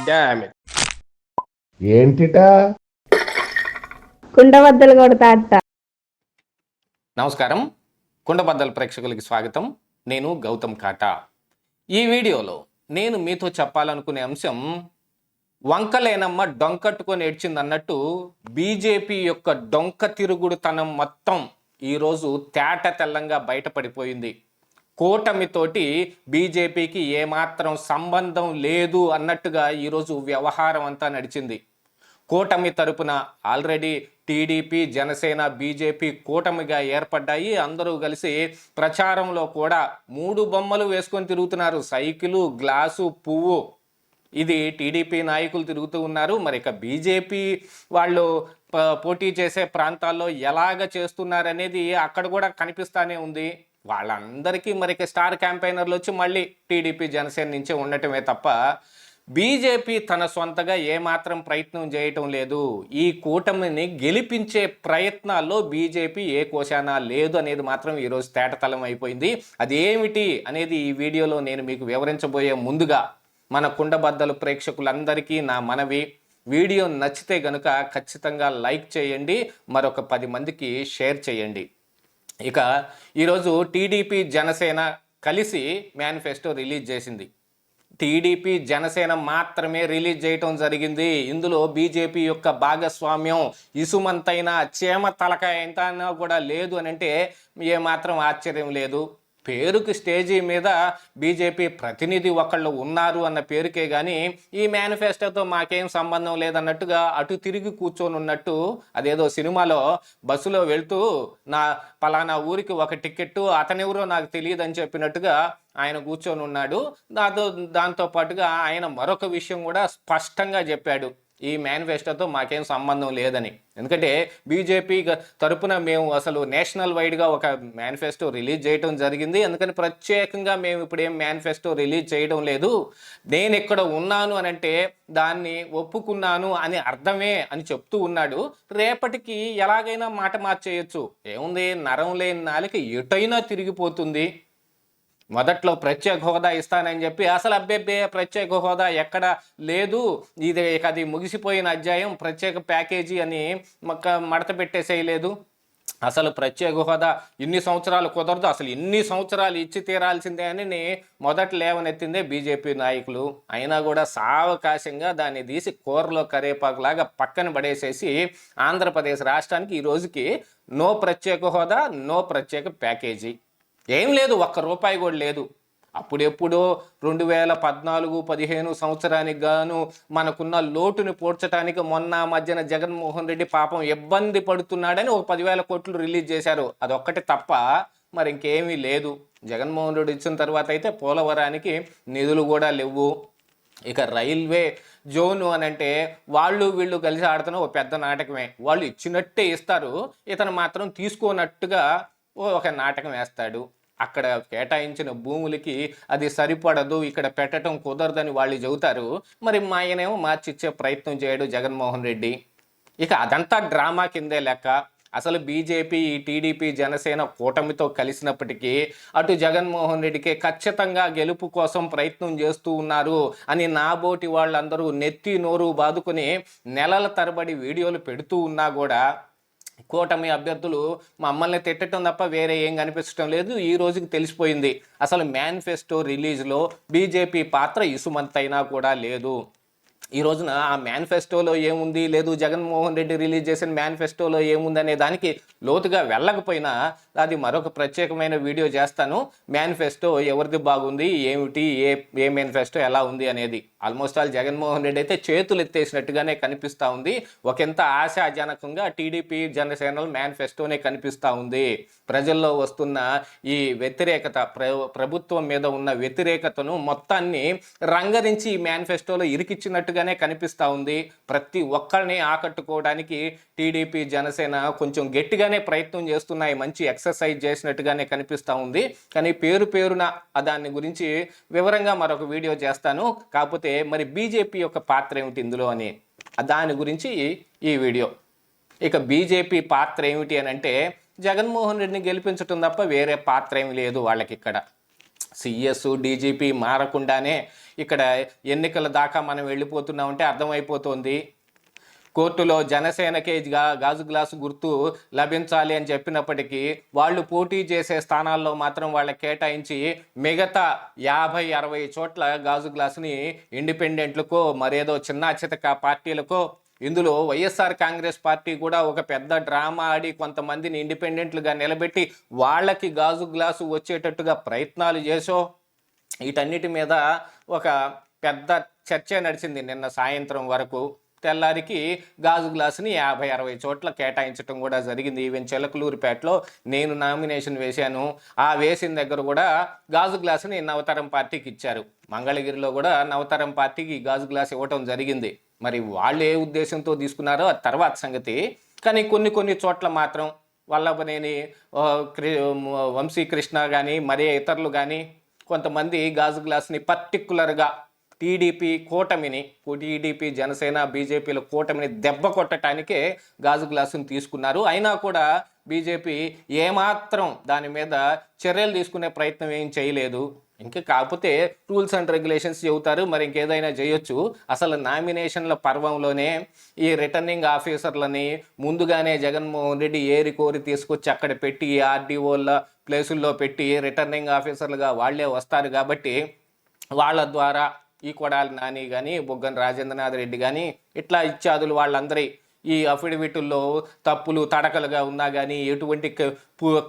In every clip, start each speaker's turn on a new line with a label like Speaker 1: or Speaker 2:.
Speaker 1: Damn it.
Speaker 2: ఏంటిటా
Speaker 3: కుండబద్దలు కొడతా అత్త.
Speaker 1: నమస్కారం, కుండబద్దల ప్రేక్షకులకి స్వాగతం. నేను గౌతమ్ కాటా. ఈ వీడియోలో నేను మీతో చెప్పాలనుకునే అంశం, వంకలేనమ్మ డొంకట్టుకొని ఏడ్చిందన్నట్టు బీజేపీ యొక్క డొంక తిరుగుడుతనం మొత్తం ఈరోజు తేట తెల్లంగా బయటపడిపోయింది. కూటమితోటి బీజేపీకి ఏమాత్రం సంబంధం లేదు అన్నట్టుగా ఈరోజు వ్యవహారం అంతా నడిచింది. కూటమి తరపున ఆల్రెడీ టీడీపీ, జనసేన, బీజేపీ కూటమిగా ఏర్పడ్డాయి. అందరూ కలిసి ప్రచారంలో కూడా 3 బొమ్మలు వేసుకొని తిరుగుతున్నారు. సైకిలు, గ్లాసు, పువ్వు. ఇది టీడీపీ నాయకులు తిరుగుతూ ఉన్నారు. మరి ఇక బీజేపీ వాళ్ళు పోటీ చేసే ప్రాంతాల్లో ఎలాగ చేస్తున్నారనేది అక్కడ కూడా కనిపిస్తానే ఉంది. వాళ్ళందరికీ మరి స్టార్ క్యాంపెయినర్లు వచ్చి మళ్ళీ టీడీపీ, జనసేన నుంచే ఉండటమే తప్ప బీజేపీ తన సొంతగా ఏమాత్రం ప్రయత్నం చేయటం లేదు. ఈ కూటమిని గెలిపించే ప్రయత్నాల్లో బీజేపీ ఏ కోశానా లేదు అనేది మాత్రం ఈరోజు తేటతలం అయిపోయింది. అదేమిటి అనేది ఈ వీడియోలో నేను మీకు వివరించబోయే ముందుగా మన కుండబద్దలు ప్రేక్షకులందరికీ నా మనవి, వీడియో నచ్చితే గనుక ఖచ్చితంగా లైక్ చేయండి, మరొక 10 మందికి షేర్ చేయండి. ఇక ఈరోజు టీడీపీ, జనసేన కలిసి మేనిఫెస్టో రిలీజ్ చేసింది. టీడీపీ, జనసేన మాత్రమే రిలీజ్ చేయటం జరిగింది. ఇందులో బీజేపీ యొక్క భాగస్వామ్యం ఇసుమంతైనా, చీమ తలకాయ ఎంతైనా కూడా లేదు అని అంటే ఏమాత్రం ఆశ్చర్యం లేదు. పేరుకి స్టేజీ మీద బీజేపీ ప్రతినిధి ఒకళ్ళు ఉన్నారు అన్న పేరుకే కానీ ఈ మేనిఫెస్టోతో మాకేం సంబంధం లేదన్నట్టుగా అటు తిరిగి కూర్చొని ఉన్నట్టు, అదేదో సినిమాలో బస్సులో వెళ్తూ నా పలానా ఊరికి ఒక టికెట్టు, అతనెవరో నాకు తెలియదు అని చెప్పినట్టుగా ఆయన కూర్చొని ఉన్నాడు. దాంతో పాటుగా ఆయన మరొక విషయం కూడా స్పష్టంగా చెప్పాడు, ఈ మేనిఫెస్టోతో మాకేం సంబంధం లేదని. ఎందుకంటే బీజేపీ తరపున మేము అసలు నేషనల్ వైడ్గా ఒక మేనిఫెస్టో రిలీజ్ చేయడం జరిగింది. అందుకని ప్రత్యేకంగా మేము ఇప్పుడు ఏం మేనిఫెస్టో రిలీజ్ చేయడం లేదు. నేను ఇక్కడ ఉన్నాను అని అంటే దాన్ని ఒప్పుకున్నాను అని అర్థమే అని చెప్తూ ఉన్నాడు. రేపటికి ఎలాగైనా మాట మార్చేయచ్చు. ఏముంది, నరం లేని నాలిక ఎటైనా తిరిగిపోతుంది. మొదట్లో ప్రత్యేక హోదా ఇస్తానని చెప్పి అసలు అబ్బెబ్బే ప్రత్యేక హోదా ఎక్కడ లేదు, అది ముగిసిపోయిన అధ్యాయం, ప్రత్యేక ప్యాకేజీ అని మడత పెట్టేసేయలేదు. అసలు ప్రత్యేక హోదా ఇన్ని సంవత్సరాలు కుదరదు, అసలు ఇన్ని సంవత్సరాలు ఇచ్చి తీరాల్సిందే అని మొదట లేవనెత్తిందే బీజేపీ నాయకులు. అయినా కూడా సావకాశంగా దాన్ని తీసి కూరలో కరేపాకులాగా పక్కన పడేసేసి ఆంధ్రప్రదేశ్ రాష్ట్రానికి ఈ రోజుకి నో ప్రత్యేక హోదా, నో ప్రత్యేక ప్యాకేజీ, ఏం లేదు, ₹1 కూడా లేదు. అప్పుడెప్పుడో 2014-15 సంవత్సరానికి గాను మనకున్న లోటుని పూడ్చడానికి మొన్న మధ్యన జగన్మోహన్ రెడ్డి పాపం ఇబ్బంది పడుతున్నాడని ఒక 10,000 కోట్లు రిలీజ్ చేశారు. అదొక్కటి తప్ప మరి ఇంకేమీ లేదు. జగన్మోహన్ రెడ్డి ఇచ్చిన తర్వాత అయితే పోలవరానికి నిధులు కూడా లేవు. ఇక రైల్వే జోను అని అంటే వాళ్ళు వీళ్ళు కలిసి ఆడుతున్న ఒక పెద్ద నాటకమే. వాళ్ళు ఇచ్చినట్టే ఇస్తారు, ఇతను మాత్రం తీసుకోనట్టుగా ఒక నాటకం వేస్తాడు. అక్కడ కేటాయించిన భూములకి అది సరిపడదు, ఇక్కడ పెట్టడం కుదరదని వాళ్ళు చెబుతారు. మరి మా ఆయనేమో మార్చిచ్చే ప్రయత్నం చేయడు జగన్మోహన్ రెడ్డి. ఇక అదంతా డ్రామా కిందే లెక్క. అసలు బీజేపీ, ఈ టీడీపీ, జనసేన కూటమితో కలిసినప్పటికీ అటు జగన్మోహన్ రెడ్డికి ఖచ్చితంగా గెలుపు కోసం ప్రయత్నం చేస్తూ ఉన్నారు అని నాబోటి వాళ్ళందరూ నెత్తి నోరు బాదుకొని నెలల తరబడి వీడియోలు పెడుతూ ఉన్నా కూడా కూటమి అభ్యర్థులు మమ్మల్ని తిట్టడం తప్ప వేరే ఏం కనిపించడం లేదు. ఈ రోజుకి తెలిసిపోయింది, అసలు మేనిఫెస్టో రిలీజ్లో బీజేపీ పాత్ర ఇసుమంతైనా కూడా లేదు. ఈ రోజున ఆ మేనిఫెస్టోలో ఏముంది లేదు, జగన్మోహన్ రెడ్డి రిలీజ్ చేసిన మేనిఫెస్టోలో ఏముంది అనే దానికి లోతుగా వెళ్ళకపోయినా అది మరొక ప్రత్యేకమైన వీడియో చేస్తాను. మేనిఫెస్టో ఎవరిది బాగుంది, ఏమిటి, ఏ మేనిఫెస్టో ఎలా ఉంది అనేది. ఆల్మోస్ట్ ఆల్ జగన్మోహన్ రెడ్డి అయితే చేతులు ఎత్తేసినట్టుగానే కనిపిస్తూ ఉంది. ఒకంత ఆశాజనకంగా టీడీపీ, జనసేనల మేనిఫెస్టోనే కనిపిస్తూ ఉంది. ప్రజల్లో వస్తున్న ఈ వ్యతిరేకత, ప్రభుత్వం మీద ఉన్న వ్యతిరేకతను మొత్తాన్ని రంగరించి ఈ మేనిఫెస్టోలో ఇరికిచ్చినట్టుగానే కనిపిస్తూ ఉంది. ప్రతి ఒక్కరిని ఆకట్టుకోవడానికి టీడీపీ, జనసేన కొంచెం గట్టిగానే ప్రయత్నం చేస్తున్నాయి, మంచి ఎక్సర్సైజ్ చేసినట్టుగానే కనిపిస్తూ ఉంది. కానీ పేరున దాని గురించి వివరంగా మరొక వీడియో చేస్తాను. కాకపోతే మరి బీజేపీ యొక్క పాత్ర ఏమిటి ఇందులో అని దాని గురించి ఈ వీడియో. ఇక బీజేపీ పాత్ర ఏమిటి అని అంటే జగన్మోహన్ రెడ్డిని గెలిపించడం తప్ప వేరే పాత్ర ఏమి లేదు వాళ్ళకి. ఇక్కడ సిఎస్ డీజీపీ మారకుండానే ఇక్కడ ఎన్నికల దాకా మనం వెళ్ళిపోతున్నామంటే అర్థమైపోతుంది. కోర్టులో జనసేనకే గాజు గ్లాసు గుర్తు లభించాలి అని చెప్పినప్పటికీ వాళ్ళు పోటీ చేసే స్థానాల్లో మాత్రం వాళ్ళకి కేటాయించి మిగతా 50-60 చోట్ల గాజు గ్లాసుని ఇండిపెండెంట్లకో మరేదో చిన్న చితక పార్టీలకో, ఇందులో వైఎస్ఆర్ కాంగ్రెస్ పార్టీ కూడా ఒక పెద్ద డ్రామా ఆడి కొంతమందిని ఇండిపెండెంట్లుగా నిలబెట్టి వాళ్ళకి గాజు గ్లాసు వచ్చేటట్టుగా ప్రయత్నాలు చేసో వీటన్నిటి మీద ఒక పెద్ద చర్చ నడిచింది నిన్న సాయంత్రం వరకు. తెల్లారికి గాజు గ్లాసుని 50-60 చోట్ల కేటాయించడం కూడా జరిగింది. ఈవెన్ చిలకలూరిపేటలో నేను నామినేషన్ వేశాను, ఆ వేసిన దగ్గర కూడా గాజు గ్లాసుని నవతరం పార్టీకి ఇచ్చారు. మంగళగిరిలో కూడా నవతరం పార్టీకి గాజు గ్లాస్ ఇవ్వటం జరిగింది. మరి వాళ్ళు ఏ ఉద్దేశంతో తీసుకున్నారో అది తర్వాత సంగతి. కానీ కొన్ని చోట్ల మాత్రం వల్లభనేని వంశీకృష్ణ కానీ మరే ఇతరులు కానీ కొంతమంది గాజు గ్లాస్ని పర్టిక్యులర్గా టీడీపీ జనసేన బీజేపీల కూటమిని దెబ్బ కొట్టడానికే గాజు గ్లాసును తీసుకున్నారు. అయినా కూడా బీజేపీ ఏమాత్రం దాని మీద చర్యలు తీసుకునే ప్రయత్నం ఏం చేయలేదు. ఇంకా కాకపోతే రూల్స్ అండ్ రెగ్యులేషన్స్ చెబుతారు, మరి ఇంకేదైనా చేయొచ్చు. అసలు నామినేషన్ల పర్వంలోనే ఈ రిటర్నింగ్ ఆఫీసర్లని ముందుగానే జగన్మోహన్ రెడ్డి ఏరి కోరి తీసుకొచ్చి అక్కడ పెట్టి ఆర్డీఓల ప్లేసుల్లో పెట్టి రిటర్నింగ్ ఆఫీసర్లుగా వాళ్ళే వస్తారు కాబట్టి వాళ్ళ ద్వారా ఈ కొడాలి నాని కానీ బుగ్గన రాజేంద్రనాథ్ రెడ్డి కానీ ఇట్లా ఇత్యాదులు వాళ్ళందరి ఈ అఫిడవిట్లో తప్పులు తడకలుగా ఉన్నా కానీ ఎటువంటి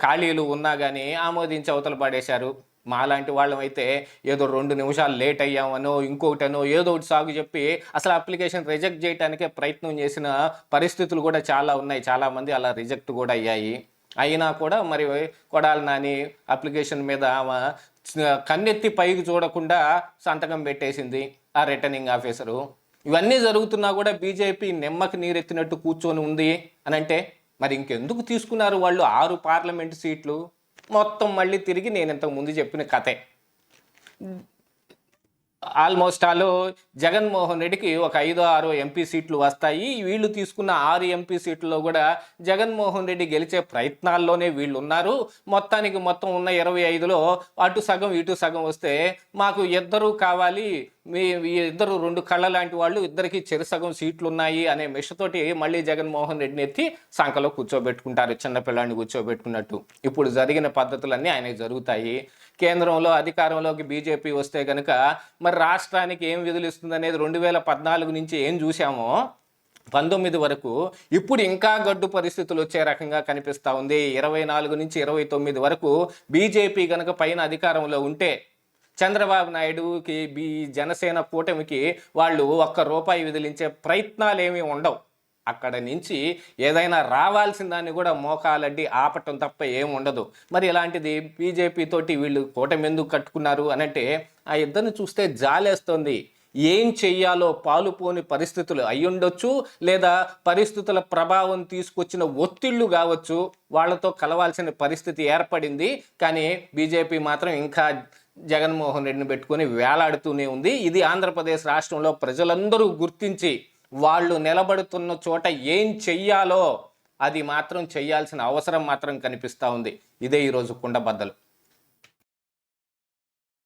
Speaker 1: ఖాళీలు ఉన్నా కానీ ఆమోదించి అవతల పడేశారు. మాలాంటి వాళ్ళమైతే ఏదో 2 నిమిషాలు లేట్ అయ్యామనో ఇంకొకటనో ఏదో ఒకటి సాగు చెప్పి అసలు అప్లికేషన్ రిజెక్ట్ చేయడానికే ప్రయత్నం చేసిన పరిస్థితులు కూడా చాలా ఉన్నాయి. చాలామంది అలా రిజెక్ట్ కూడా అయ్యాయి. అయినా కూడా మరి కొడాలి నాని అప్లికేషన్ మీద ఆమె కన్నెత్తి పైకి చూడకుండా సంతకం పెట్టేసింది ఆ రిటర్నింగ్ ఆఫీసరు. ఇవన్నీ జరుగుతున్నా కూడా బీజేపీ నిమ్మకి నీరెత్తినట్టు కూర్చొని ఉంది అని అంటే మరి ఇంకెందుకు తీసుకున్నారు వాళ్ళు 6 పార్లమెంటు సీట్లు? మొత్తం మళ్ళీ తిరిగి నేను ఇంతకు ముందు చెప్పిన కథే. ఆల్మోస్ట్ జగన్మోహన్ రెడ్డికి ఒక 5-6 ఎంపీ సీట్లు వస్తాయి. వీళ్ళు తీసుకున్న 6 ఎంపీ సీట్లలో కూడా జగన్మోహన్ రెడ్డి గెలిచే ప్రయత్నాల్లోనే వీళ్ళు ఉన్నారు. మొత్తం ఉన్న 25లో అటు సగం ఇటు సగం వస్తే మాకు ఇద్దరు కావాలి, మీ ఇద్దరు 2 కళ్ళ లాంటి వాళ్ళు, ఇద్దరికి చెరుసగం సీట్లు ఉన్నాయి అనే మిషతోటి మళ్ళీ జగన్మోహన్ రెడ్డిని ఎత్తి సంఖలో కూర్చోబెట్టుకుంటారు, చిన్నపిల్లాన్ని కూర్చోబెట్టుకున్నట్టు. ఇప్పుడు జరిగిన పద్ధతులన్నీ ఆయనకు జరుగుతాయి. కేంద్రంలో అధికారంలోకి బీజేపీ వస్తే కనుక మరి రాష్ట్రానికి ఏం విధులు ఇస్తుంది అనేది 2014 నుంచి ఏం చూసామో 19 వరకు ఇప్పుడు ఇంకా గడ్డు పరిస్థితులు వచ్చే రకంగా కనిపిస్తూ ఉంది. 24 నుంచి 29 వరకు బీజేపీ కనుక పైన అధికారంలో ఉంటే చంద్రబాబు నాయుడుకి జనసేన కూటమికి వాళ్ళు ₹1 విదిలించే ప్రయత్నాలు ఏమీ ఉండవు. అక్కడ నుంచి ఏదైనా రావాల్సిన దాన్ని కూడా మోకాలడ్డి ఆపటం తప్ప ఏం ఉండదు. మరి ఇలాంటిది బీజేపీ తోటి వీళ్ళు కూటమి ఎందుకు కట్టుకున్నారు అనంటే ఆ ఇద్దరిని చూస్తే జాలేస్తుంది. ఏం చెయ్యాలో పాలుపోని పరిస్థితులు అయ్యుండొచ్చు, లేదా పరిస్థితుల ప్రభావం తీసుకొచ్చిన ఒత్తిళ్లు కావచ్చు, వాళ్ళతో కలవాల్సిన పరిస్థితి ఏర్పడింది. కానీ బీజేపీ మాత్రం ఇంకా జగన్మోహన్ రెడ్డిని పెట్టుకొని వేలాడుతూనే ఉంది. ఇది ఆంధ్రప్రదేశ్ రాష్ట్రంలో ప్రజలందరూ గుర్తించి వాళ్ళు నిలబడుతున్న చోట ఏం చెయ్యాలో అది మాత్రం చెయ్యాల్సిన అవసరం మాత్రం కనిపిస్తూ ఉంది. ఇదే ఈరోజు కుండబద్దలు.